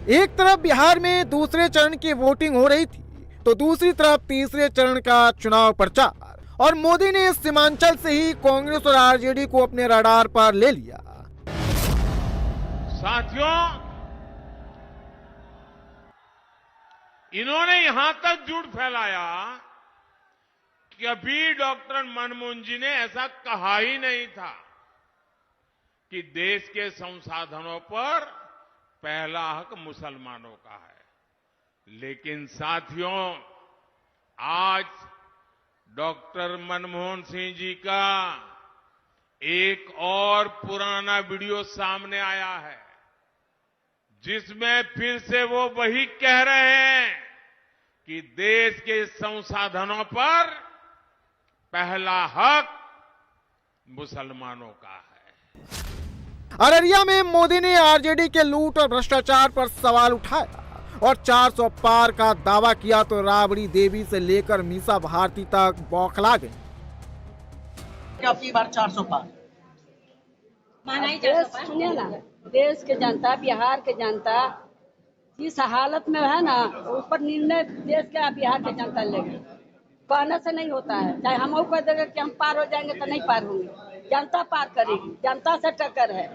एक तरफ बिहार में दूसरे चरण की वोटिंग हो रही थी तो दूसरी तरफ तीसरे चरण का चुनाव प्रचार, और मोदी ने सीमांचल से ही कांग्रेस और आरजेडी को अपने रडार पर ले लिया। साथियों, इन्होंने यहां तक झूठ फैलाया कि अभी डॉक्टर मनमोहन जी ने ऐसा कहा ही नहीं था कि देश के संसाधनों पर पहला हक मुसलमानों का है। लेकिन साथियों, आज डॉक्टर मनमोहन सिंह जी का एक और पुराना वीडियो सामने आया है, जिसमें फिर से वो वही कह रहे हैं कि देश के संसाधनों पर पहला हक मुसलमानों का है। अररिया में मोदी ने आरजेडी के लूट और भ्रष्टाचार पर सवाल उठाया और 400 पार का दावा किया तो राबड़ी देवी से लेकर मीसा भारती तक बौखला गए। काफी बार 400 पार माना ही 400 पार। सुनिए ना, देश के जनता, बिहार के जनता जिस हालत में है ना, उस पर निर्णय देश का बिहार के जनता लेगी। कहने से नहीं होता है। चाहे हम कह देंगे कि हम पार हो जाएंगे तो नहीं पार होंगे, जनता पार करेगी। जनता से टक्कर है,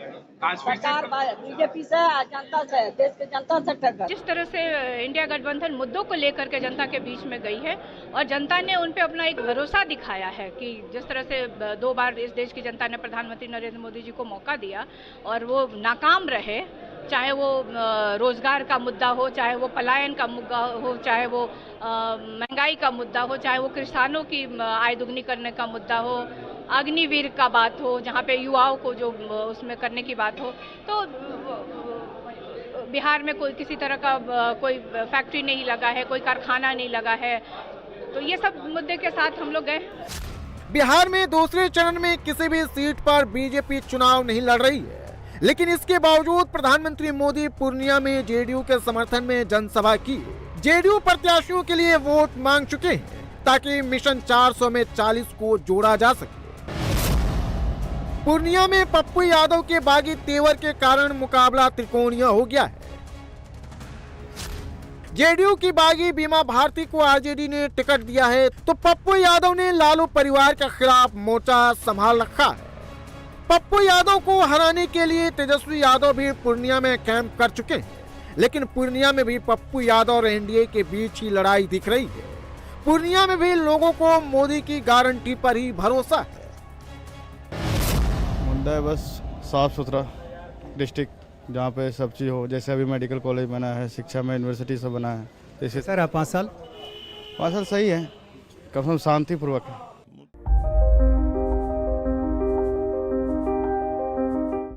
सरकार बीजेपी से, जनता से, देश के जनता से टक्कर। जिस तरह से इंडिया गठबंधन मुद्दों को लेकर के जनता के बीच में गई है और जनता ने उन पे अपना एक भरोसा दिखाया है कि जिस तरह से 2 बार इस देश की जनता ने प्रधानमंत्री नरेंद्र मोदी जी को मौका दिया और वो नाकाम रहे, चाहे वो रोजगार का मुद्दा हो, चाहे वो पलायन का मुद्दा हो, चाहे वो महंगाई का मुद्दा हो, चाहे वो किसानों की आय दुगनी करने का मुद्दा हो, अग्निवीर का बात हो, जहाँ पे युवाओं को जो उसमें करने की बात हो, तो बिहार में कोई किसी तरह का कोई फैक्ट्री नहीं लगा है, कोई कारखाना नहीं लगा है, तो ये सब मुद्दे के साथ हम लोग गए। बिहार में दूसरे चरण में किसी भी सीट पर बीजेपी चुनाव नहीं लड़ रही है, लेकिन इसके बावजूद प्रधानमंत्री मोदी पूर्णिया में जेडीयू के समर्थन में जनसभा की। जेडीयू प्रत्याशियों के लिए वोट मांग चुके हैं ताकि मिशन 400 में 40 को जोड़ा जा सके। पूर्णिया में पप्पू यादव के बागी तेवर के कारण मुकाबला त्रिकोणीय हो गया है। जेडीयू की बागी बीमा भारती को आरजेडी ने टिकट दिया है तो पप्पू यादव ने लालू परिवार के खिलाफ मोर्चा संभाल रखा है। पप्पू यादव को हराने के लिए तेजस्वी यादव भी पूर्णिया में कैंप कर चुके हैं, लेकिन पूर्णिया में भी पप्पू यादव और एनडीए के बीच ही लड़ाई दिख रही है। पूर्णिया में भी लोगों को मोदी की गारंटी पर ही भरोसा है। मुद्दा है बस साफ सुथरा डिस्ट्रिक्ट, जहाँ पे सब चीज़ हो। जैसे अभी मेडिकल कॉलेज बना है, शिक्षा में यूनिवर्सिटी सब बना है। जैसे सर 5 साल सही है, कम से कम शांतिपूर्वक है।